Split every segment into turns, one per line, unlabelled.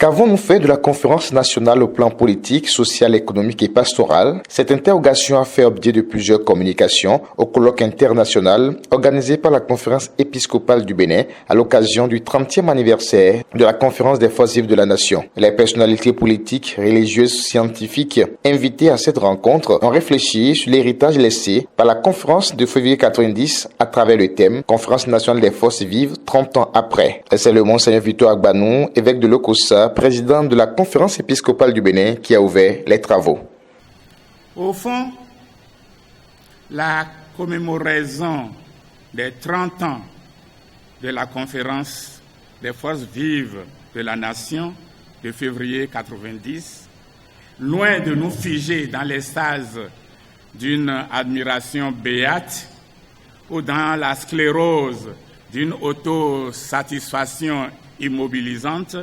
Qu'avons-nous fait de la conférence nationale au plan politique, social, économique et pastoral? Cette interrogation a fait objet de plusieurs communications au colloque international organisé par la conférence épiscopale du Bénin à l'occasion du 30e anniversaire de la conférence des forces vives de la nation. Les personnalités politiques, religieuses, scientifiques invitées à cette rencontre ont réfléchi sur l'héritage laissé par la conférence de février 90 à travers le thème Conférence nationale des forces vives 30 ans après. C'est le Monseigneur Victor Agbanou, évêque de Lokossa, président de la conférence épiscopale du Bénin, qui a ouvert les travaux.
Au fond, la commémoration des 30 ans de la conférence des forces vives de la nation de février 90, loin de nous figer dans l'extase d'une admiration béate ou dans la sclérose d'une autosatisfaction immobilisante,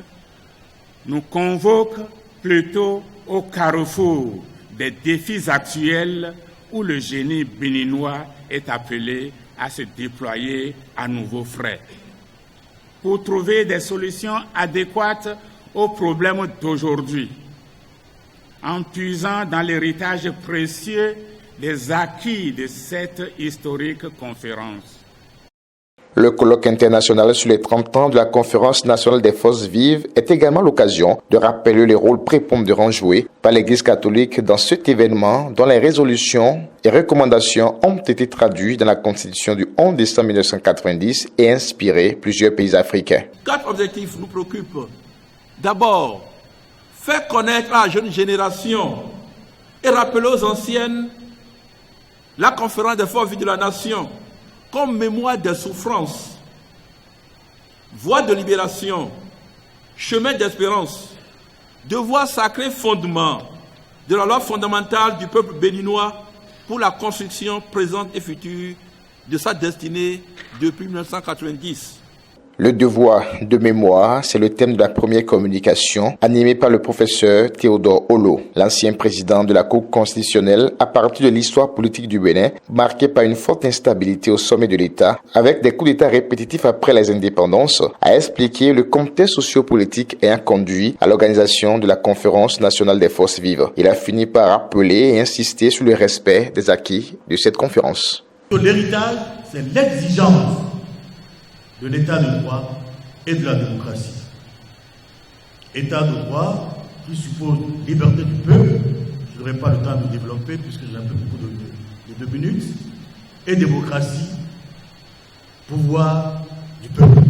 nous convoque plutôt au carrefour des défis actuels où le génie béninois est appelé à se déployer à nouveaux frais pour trouver des solutions adéquates aux problèmes d'aujourd'hui, en puisant dans l'héritage précieux des acquis de cette historique conférence.
Le colloque international sur les 30 ans de la conférence nationale des forces vives est également l'occasion de rappeler le rôle prépondérant joué par l'Église catholique dans cet événement dont les résolutions et recommandations ont été traduites dans la Constitution du 11 décembre 1990 et inspiré plusieurs pays africains.
4 objectifs nous préoccupent. D'abord, faire connaître à la jeune génération et rappeler aux anciennes la conférence des forces vives de la nation comme mémoire des souffrances, voie de libération, chemin d'espérance, devoir sacré fondement de la loi fondamentale du peuple béninois pour la construction présente et future de sa destinée depuis 1990.
Le devoir de mémoire, c'est le thème de la première communication animée par le professeur Théodore Olo, l'ancien président de la Cour constitutionnelle à partir de l'histoire politique du Bénin, marquée par une forte instabilité au sommet de l'État, avec des coups d'État répétitifs après les indépendances, a expliqué le contexte sociopolitique ayant conduit à l'organisation de la Conférence nationale des forces vives. Il a fini par rappeler et insister sur le respect des acquis de cette conférence.
L'héritage, c'est l'exigence de l'état de droit et de la démocratie. État de droit qui suppose liberté du peuple, je n'aurai pas le temps de développer puisque j'ai un peu beaucoup de 2 minutes, et démocratie, pouvoir du peuple.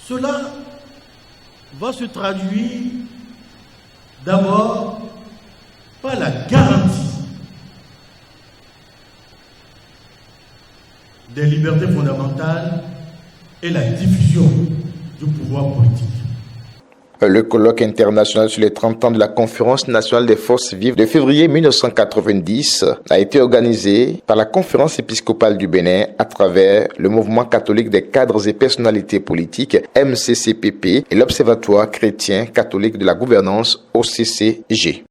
Cela va se traduire d'abord par la garantie des libertés fondamentales et la diffusion du pouvoir politique.
Le colloque international sur les 30 ans de la conférence nationale des forces vives de février 1990 a été organisé par la conférence épiscopale du Bénin à travers le mouvement catholique des cadres et personnalités politiques MCCPP et l'Observatoire chrétien catholique de la gouvernance OCCG.